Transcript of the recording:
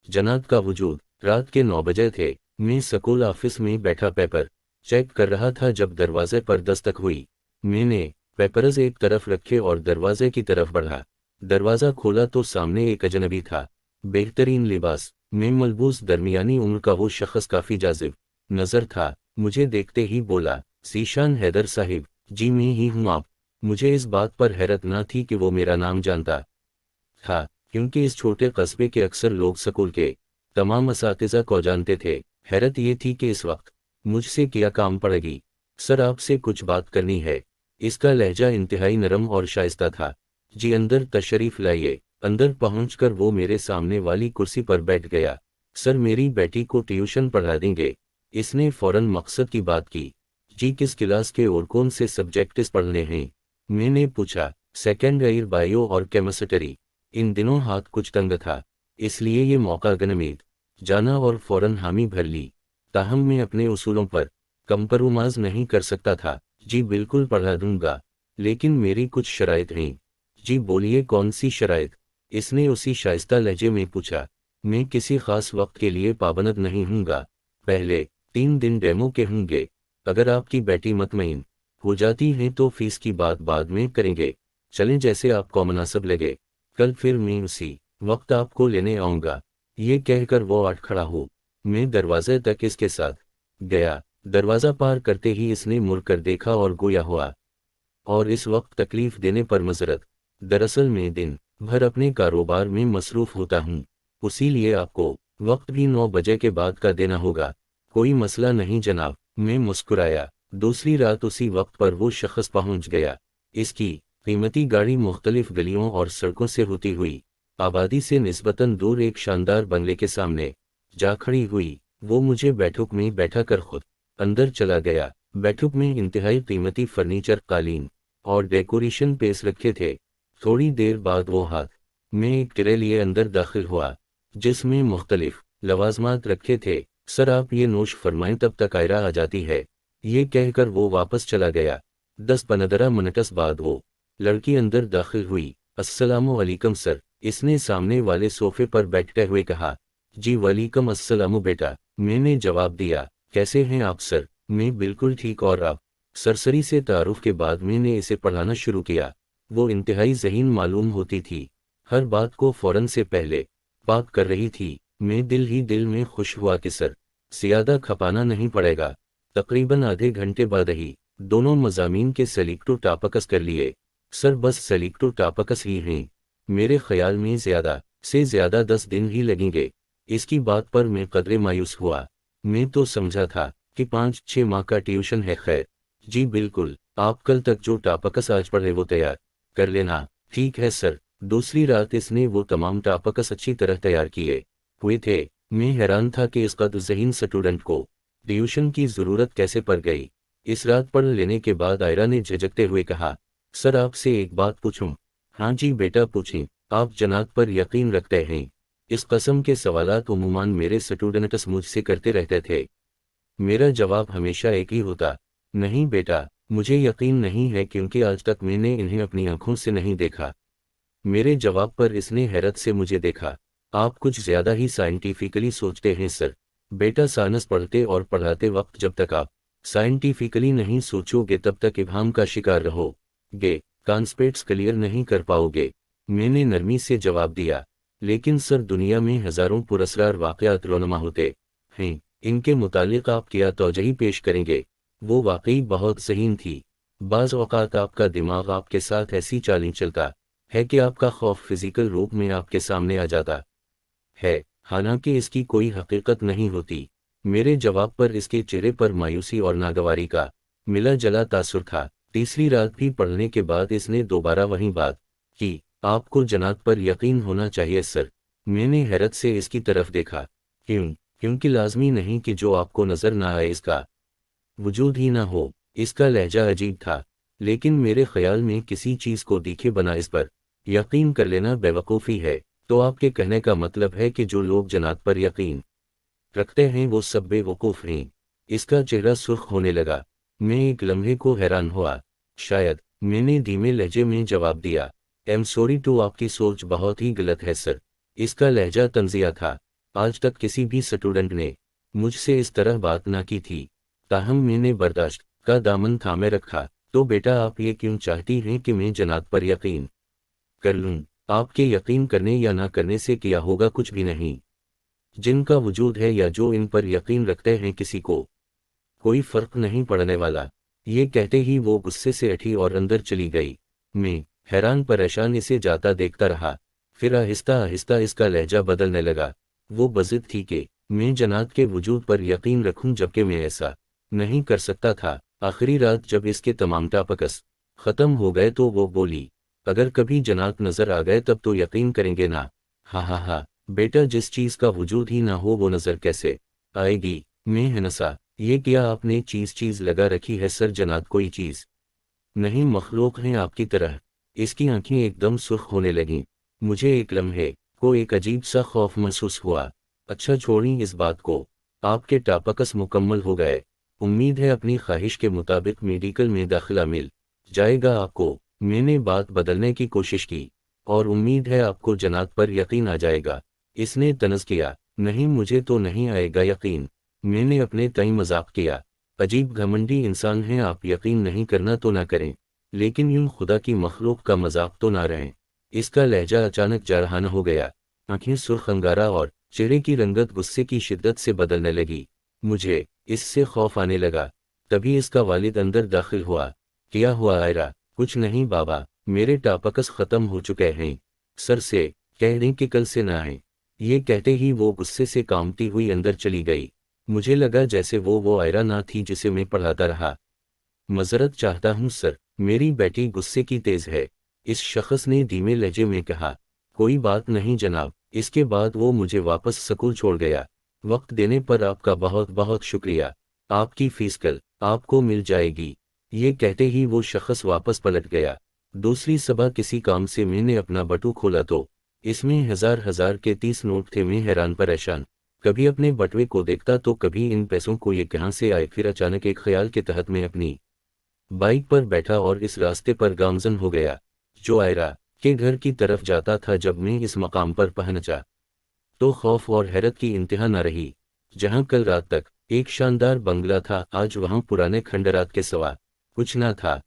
जन्नत का वजूद। रात के 9 बजे थे। मैं स्कूल ऑफिस में बैठा पेपर चेक कर रहा था जब दरवाजे पर दस्तक हुई। मैंने पेपर्स एक तरफ रखे और दरवाजे की तरफ बढ़ा। दरवाज़ा खोला तो सामने एक अजनबी था। बेहतरीन लिबास में मलबूस दरमियानी उम्र का वो शख्स काफ़ी जाजिब नज़र था। मुझे देखते ही बोला, ज़ीशान हैदर साहिब। जी मैं ही हूँ आप। मुझे इस बात पर हैरत न थी कि वो मेरा नाम जानता था, क्योंकि इस छोटे कस्बे के अक्सर लोग स्कूल के तमाम असातिज़ा को जानते थे। हैरत ये थी कि इस वक्त मुझसे क्या काम पड़ेगी। सर आपसे कुछ बात करनी है। इसका लहजा इंतहाई नरम और शाइस्ता था। जी अंदर तशरीफ लाइए। अंदर पहुंचकर वो मेरे सामने वाली कुर्सी पर बैठ गया। सर मेरी बेटी को ट्यूशन पढ़ा देंगे? इसने फौरन मकसद की बात की। जी किस क्लास के और कौन से सब्जेक्ट्स पढ़ने हैं? मैंने पूछा। सेकेंड ईयर बायो और केमिस्ट्री। इन दिनों हाथ कुछ तंग था, इसलिए ये मौका गनमीद जाना और फौरन हामी भर ली। ताहम मैं अपने उसूलों पर कंप्रोमाइज नहीं कर सकता था। जी बिल्कुल पढ़ा दूंगा, लेकिन मेरी कुछ शराइत हैं। जी बोलिए कौन सी शराइत? इसने उसी शाइस्ता लहजे में पूछा। मैं किसी खास वक्त के लिए पाबंद नहीं हूँगा। पहले 3 दिन डेमो के होंगे। अगर आपकी बेटी मुतमईन हो जाती है तो फीस की बात बाद में करेंगे। चलें जैसे आपको मुनासिब लगे। कल फिर मैं उसी वक्त आपको लेने आऊँगा। ये कहकर वो उठ खड़ा हो। मैं दरवाजे तक इसके साथ गया। दरवाज़ा पार करते ही इसने मुड़कर देखा और गोया हुआ, और इस वक्त तकलीफ देने पर मज़रत। दरअसल मैं दिन भर अपने कारोबार में मसरूफ़ होता हूँ, उसीलिए आपको वक्त भी 9 बजे के बाद का देना होगा। कोई मसला नहीं जनाब। मैं मुस्कुराया। दूसरी रात उसी वक्त पर वो शख्स पहुँच गया। इसकी कीमती गाड़ी मुख्तलिफ गलियों और सड़कों से होती हुई आबादी से निस्बतन दूर एक शानदार बंगले के सामने जा खड़ी हुई। वो मुझे बैठक में बैठा कर खुद अंदर चला गया। बैठक में इंतहाई कीमती फर्नीचर, कालीन और डेकोरेशन पेश रखे थे। थोड़ी देर बाद वो हाथ में एक ट्रे लिए अंदर दाखिल हुआ, जिसमें मुख्तलिफ लवाजमात रखे थे। सर आप ये नोश फरमाएं, तब तक आयरा आ जाती है। ये कहकर वो वापस चला गया। 10-15 मिनट्स बाद वो लड़की अंदर दाखिल हुई। अस्सलामु अलैकुम सर, इसने सामने वाले सोफे पर बैठते हुए कहा। जी वालेकुम अस्सलाम बेटा, मैंने जवाब दिया। कैसे हैं आप सर? मैं बिल्कुल ठीक, और आप? सरसरी से तारुफ के बाद मैंने इसे पढ़ाना शुरू किया। वो इंतहाई ज़हीन मालूम होती थी, हर बात को फ़ौरन से पहले बात कर रही थी। मैं दिल ही दिल में खुश हुआ कि सर ज़्यादा खपाना नहीं पड़ेगा। तकरीबन आधे घंटे बाद ही दोनों मज़ामीन के सेलेक्टो टापकस कर लिए। सर बस सेलेक्टो टापकस ही हैं। मेरे ख्याल में ज़्यादा से ज़्यादा 10 दिन ही लगेंगे। इसकी बात पर मैं कदरे मायूस हुआ। मैं तो समझा था कि 5-6 माह का ट्यूशन है। खैर जी बिल्कुल, आप कल तक जो टापकस आज पढ़े वो तैयार कर लेना। ठीक है सर। दूसरी रात इसने वो तमाम टापकस अच्छी तरह तैयार किए हुए थे। मैं हैरान था कि इस कदर ज़हीन स्टूडेंट को ट्यूशन की ज़रूरत कैसे पड़ गई। इस रात पढ़ लेने के बाद आयरा ने झिझकते हुए कहा, सर आपसे एक बात पूछूं? हाँ जी बेटा पूछें। आप जनाब पर यकीन रखते हैं? इस कस्म के सवालात उमूमन मेरे स्टूडेंट्स मुझसे करते रहते थे। मेरा जवाब हमेशा एक ही होता, नहीं बेटा, मुझे यकीन नहीं है, क्योंकि आज तक मैंने इन्हें अपनी आंखों से नहीं देखा। मेरे जवाब पर इसने हैरत से मुझे देखा। आप कुछ ज़्यादा ही साइंटिफिकली सोचते हैं सर। बेटा साइंस पढ़ते और पढ़ाते वक्त जब तक आप साइंटिफिकली नहीं सोचोगे तब तक इब्हाम का शिकार रहोगे, कॉन्सेप्ट्स क्लियर नहीं कर पाओगे। मैंने नरमी से जवाब दिया, लेकिन सर दुनिया में हज़ारों पुरस्कार वाक़यात रोनमा होते हैं, इनके मुतालिक आप क्या तौजही पेश करेंगे? वो वाकई बहुत ज़हीन थी। बाज़ औक़ात आपका दिमाग आपके साथ ऐसी चालें चलता है कि आपका खौफ फिज़िकल रूप में आपके सामने आ जाता है, हालांकि इसकी कोई हकीकत नहीं होती। मेरे जवाब पर इसके चेहरे पर मायूसी और नागवारी का मिला जला तासुर था। तीसरी रात भी पढ़ने के बाद इसने दोबारा वही बात की, आपको जनाब पर यकीन होना चाहिए सर। मैंने हैरत से इसकी तरफ देखा। क्यों? क्योंकि लाजमी नहीं कि जो आपको नज़र ना आए इसका वजूद ही ना हो। इसका लहजा अजीब था, लेकिन मेरे ख्याल में किसी चीज़ को दिखे बना इस पर यकीन कर लेना बेवकूफ़ी है। तो आपके कहने का मतलब है कि जो लोग जनाब पर यकीन रखते हैं वो सब बेवकूफ़ हैं? इसका चेहरा सुर्ख होने लगा। मैं एक लम्हे को हैरान हुआ। शायद। मैंने धीमे लहजे में जवाब दिया, एम सॉरी टू, आपकी सोच बहुत ही गलत है सर। इसका लहजा तंजिया था। آج تک کسی بھی اسٹوڈنٹ نے مجھ سے اس طرح بات نہ کی تھی، تاہم میں نے برداشت کا دامن تھامے رکھا۔ تو بیٹا آپ یہ کیوں چاہتی ہیں کہ میں جنات پر یقین کر لوں؟ آپ کے یقین کرنے یا نہ کرنے سے کیا ہوگا؟ کچھ بھی نہیں۔ جن کا وجود ہے یا جو ان پر یقین رکھتے ہیں، کسی کو کوئی فرق نہیں پڑنے والا۔ یہ کہتے ہی وہ غصے سے اٹھی اور اندر چلی گئی۔ میں حیران پریشان اسے جاتا دیکھتا رہا، پھر آہستہ آہستہ اس کا لہجہ بدلنے لگا۔ وہ بضد تھی کہ میں جنات کے وجود پر یقین رکھوں، جبکہ میں ایسا نہیں کر سکتا تھا۔ آخری رات جب اس کے تمام ٹاپکس ختم ہو گئے تو وہ بولی، اگر کبھی جنات نظر آ گئے تب تو یقین کریں گے نا؟ ہاں ہاں ہاں بیٹا، جس چیز کا وجود ہی نہ ہو وہ نظر کیسے آئے گی؟ میں ہنسا۔ یہ کیا آپ نے چیز لگا رکھی ہے سر؟ جنات کوئی چیز نہیں، مخلوق ہیں آپ کی طرح۔ اس کی آنکھیں ایک دم سرخ ہونے لگیں۔ مجھے ایک لمحے کو ایک عجیب سا خوف محسوس ہوا۔ اچھا چھوڑیں اس بات کو، آپ کے ٹاپکس مکمل ہو گئے؟ امید ہے اپنی خواہش کے مطابق میڈیکل میں داخلہ مل جائے گا آپ کو۔ میں نے بات بدلنے کی کوشش کی، اور امید ہے آپ کو جنات پر یقین آ جائے گا۔ اس نے طنز کیا، نہیں مجھے تو نہیں آئے گا یقین۔ میں نے اپنے تئیں مذاق کیا، عجیب گھمنڈی انسان ہیں آپ، یقین نہیں کرنا تو نہ کریں، لیکن یوں خدا کی مخلوق کا مذاق تو نہ رہیں۔ اس کا لہجہ اچانک جارحانہ ہو گیا، آنکھیں سرخ انگارہ اور چہرے کی رنگت غصے کی شدت سے بدلنے لگی۔ مجھے اس سے خوف آنے لگا۔ تبھی اس کا والد اندر داخل ہوا۔ کیا ہوا آئرہ؟ کچھ نہیں بابا، میرے ٹاپکس ختم ہو چکے ہیں، سر سے کہہ دیں کہ کل سے نہ آئیں۔ یہ کہتے ہی وہ غصے سے کانپتی ہوئی اندر چلی گئی۔ مجھے لگا جیسے وہ آئرہ نہ تھی جسے میں پڑھاتا رہا۔ معذرت چاہتا ہوں سر، میری بیٹی غصے کی تیز ہے، اس شخص نے دھیمے لہجے میں کہا۔ کوئی بات نہیں جناب۔ اس کے بعد وہ مجھے واپس سکول چھوڑ گیا۔ وقت دینے پر آپ کا بہت بہت شکریہ، آپ کی فیس کل آپ کو مل جائے گی۔ یہ کہتے ہی وہ شخص واپس پلٹ گیا۔ دوسری صبح کسی کام سے میں نے اپنا بٹو کھولا تو اس میں ہزار کے 30 نوٹ تھے۔ میں حیران پریشان کبھی اپنے بٹوے کو دیکھتا تو کبھی ان پیسوں کو یہ کہاں سے آئے۔ پھر اچانک ایک خیال کے تحت میں اپنی بائک پر بیٹھا اور اس راستے پر گامزن ہو گیا جو آئرہ کے گھر کی طرف جاتا تھا۔ جب میں اس مقام پر پہنچا تو خوف اور حیرت کی انتہا نہ رہی۔ جہاں کل رات تک ایک شاندار بنگلہ تھا، آج وہاں پرانے کھنڈرات کے سوا کچھ نہ تھا۔